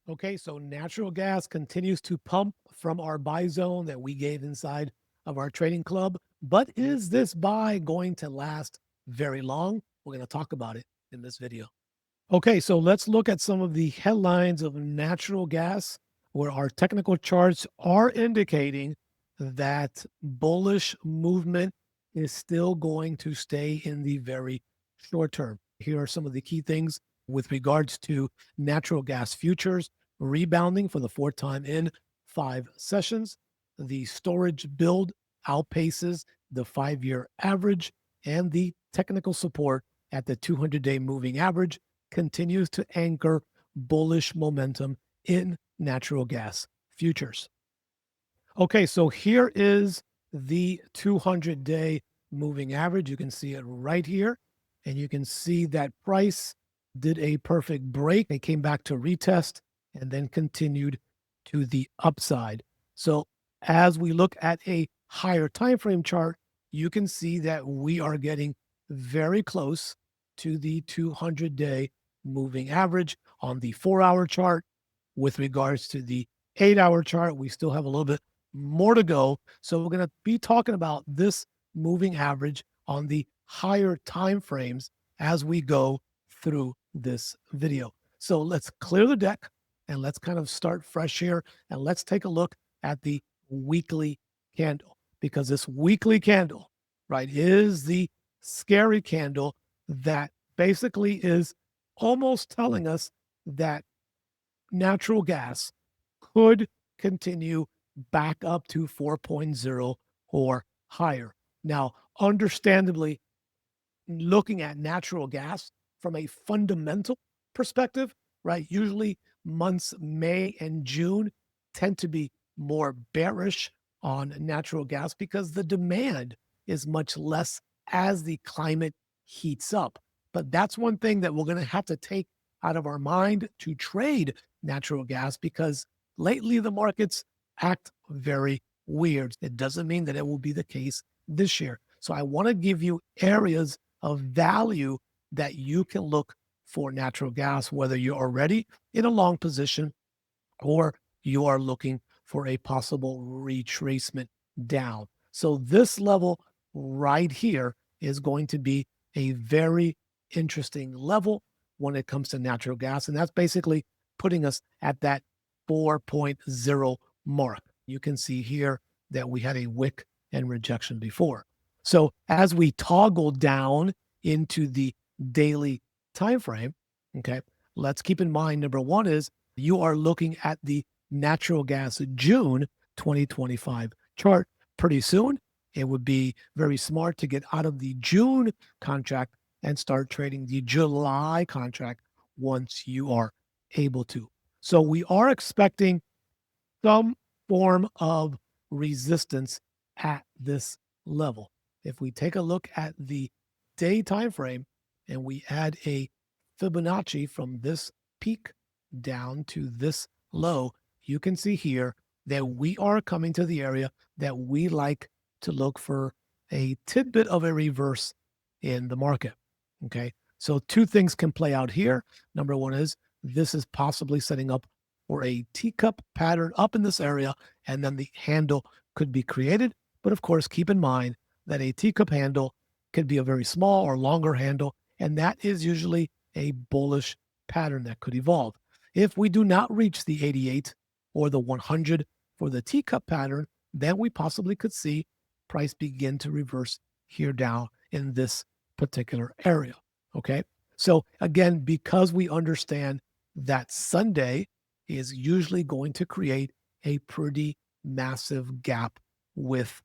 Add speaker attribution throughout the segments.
Speaker 1: Okay, so natural gas continues to pump from our buy zone that we gave inside of our trading club. But is this buy going to last very long? We're going to talk about it in this video. Okay, so let's look at some of the headlines of natural gas where our technical charts are indicating that bullish movement is still going to stay in the very short term. Here are some of the key things with regards to natural gas futures rebounding for the fourth time in 5 sessions. The storage build outpaces the 5-year average, and the technical support at the 200-day moving average continues to anchor bullish momentum in natural gas futures. Okay, so here is the 200-day moving average. You can see it right here, and you can see that price did a perfect break. They came back to retest and then continued to the upside. So as we look at a higher time frame chart, you can see that we are getting very close to the 200-day moving average on the 4-hour chart. With regards to the 8-hour chart, we still have a little bit more to go. So we're going to be talking about this moving average on the higher time frames as we go through this video. So let's clear the deck and let's kind of start fresh here, and let's take a look at the weekly candle, because this weekly candle, right, is the scary candle that basically is almost telling us that natural gas could continue back up to 4.0 or higher. Now, understandably, looking at natural gas from a fundamental perspective, right? Usually months May and June tend to be more bearish on natural gas because the demand is much less as the climate heats up. But that's one thing that we're going to have to take out of our mind to trade natural gas, because lately the markets act very weird. It doesn't mean that it will be the case this year. So I want to give you areas of value that you can look for natural gas, whether you're already in a long position or you are looking for a possible retracement down. So this level right here is going to be a very interesting level when it comes to natural gas. And that's basically putting us at that 4.0 mark. You can see here that we had a wick and rejection before. So as we toggle down into the daily time frame, okay, let's keep in mind, number one is you are looking at the natural gas June 2025 chart. Pretty soon, it would be very smart to get out of the June contract and start trading the July contract once you are able to. So we are expecting some form of resistance at this level. If we take a look at the day time frame and we add a Fibonacci from this peak down to this low, you can see here that we are coming to the area that we like to look for a tidbit of a reverse in the market. Okay, so two things can play out here. Number one is this is possibly setting up for a teacup pattern up in this area, and then the handle could be created. But of course, keep in mind that a teacup handle could be a very small or longer handle, and that is usually a bullish pattern that could evolve. If we do not reach the 88 or the 100 for the teacup pattern, then we possibly could see price begin to reverse here down in this particular area. Okay. So again, because we understand that Sunday is usually going to create a pretty massive gap with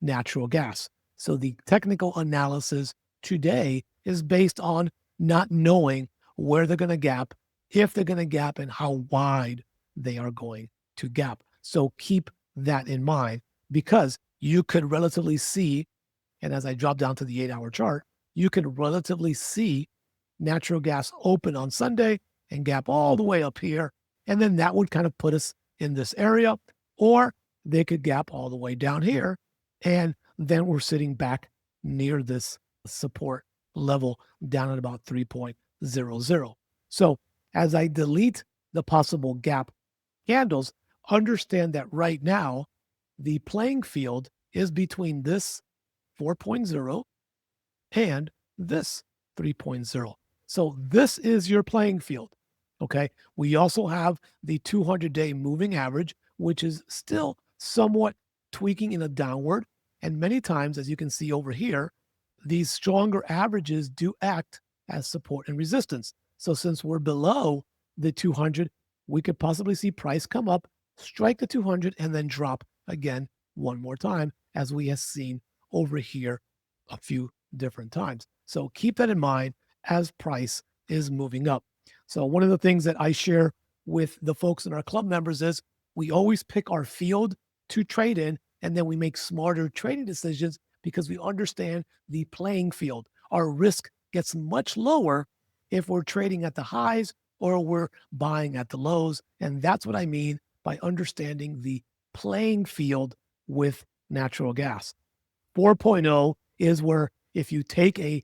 Speaker 1: natural gas. So the technical analysis today is based on not knowing where they're going to gap, if they're going to gap, and how wide they are going to gap. So keep that in mind, because you could relatively see, and as I drop down to the 8-hour chart, you could relatively see natural gas open on Sunday and gap all the way up here. And then that would kind of put us in this area, or they could gap all the way down here. And then we're sitting back near this support level down at about 3.00. So as I delete the possible gap candles, understand that right now, the playing field is between this 4.0 and this 3.0. So this is your playing field. Okay. We also have the 200-day moving average, which is still somewhat tweaking in a downward. And many times, as you can see over here, these stronger averages do act as support and resistance. So since we're below the 200, we could possibly see price come up, strike the 200, and then drop again one more time, as we have seen over here a few different times. So keep that in mind as price is moving up. So one of the things that I share with the folks in our club members is we always pick our field to trade in, and then we make smarter trading decisions because we understand the playing field. Our risk gets much lower if we're trading at the highs or we're buying at the lows. And that's what I mean by understanding the playing field with natural gas. 4.0 is where if you take a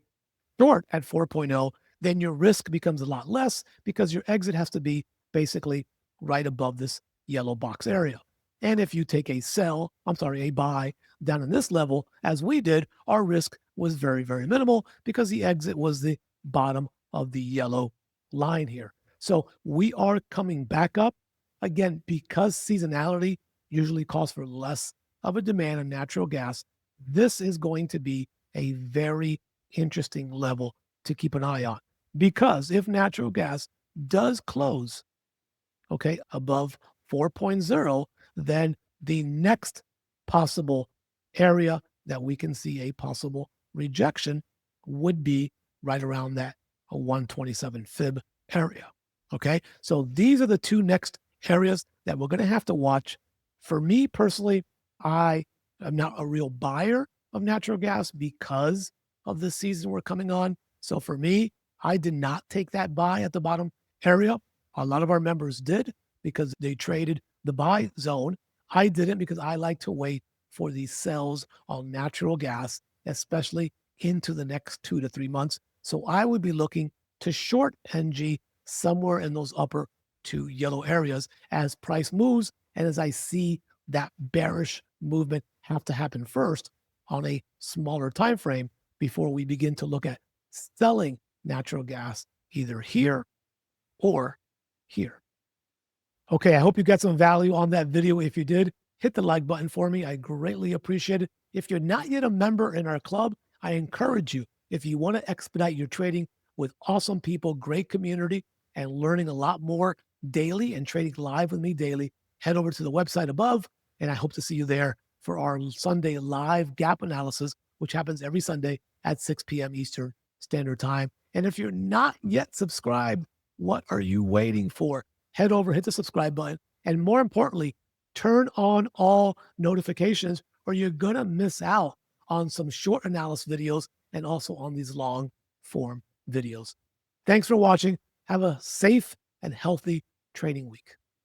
Speaker 1: short at 4.0, then your risk becomes a lot less because your exit has to be basically right above this yellow box area. And if you take a buy down in this level, as we did, our risk was very, very minimal because the exit was the bottom of the yellow line here. So we are coming back up again because seasonality usually calls for less of a demand on natural gas. This is going to be a very interesting level to keep an eye on, because if natural gas does close, okay, above 4.0, then the next possible area that we can see a possible rejection would be right around that 127 fib area. Okay, so these are the two next areas that we're going to have to watch. For me personally, I am not a real buyer of natural gas because of the season we're coming on. So for me, I did not take that buy at the bottom area. A lot of our members did because they traded the buy zone. I didn't because I like to wait for these sells on natural gas, especially into the next 2 to 3 months. So I would be looking to short NG somewhere in those upper two yellow areas as price moves and as I see that bearish movement have to happen first on a smaller time frame before we begin to look at selling natural gas either here or here. Okay, I hope you got some value on that video. If you did, hit the like button for me. I greatly appreciate it. If you're not yet a member in our club, I encourage you, if you want to expedite your trading with awesome people, great community, and learning a lot more daily and trading live with me daily, head over to the website above, and I hope to see you there for our Sunday live gap analysis, which happens every Sunday at 6 p.m. Eastern Standard Time. And if you're not yet subscribed, what are you waiting for? Head over, hit the subscribe button, and more importantly, turn on all notifications or you're going to miss out on some short analysis videos and also on these long form videos. Thanks for watching. Have a safe and healthy trading week.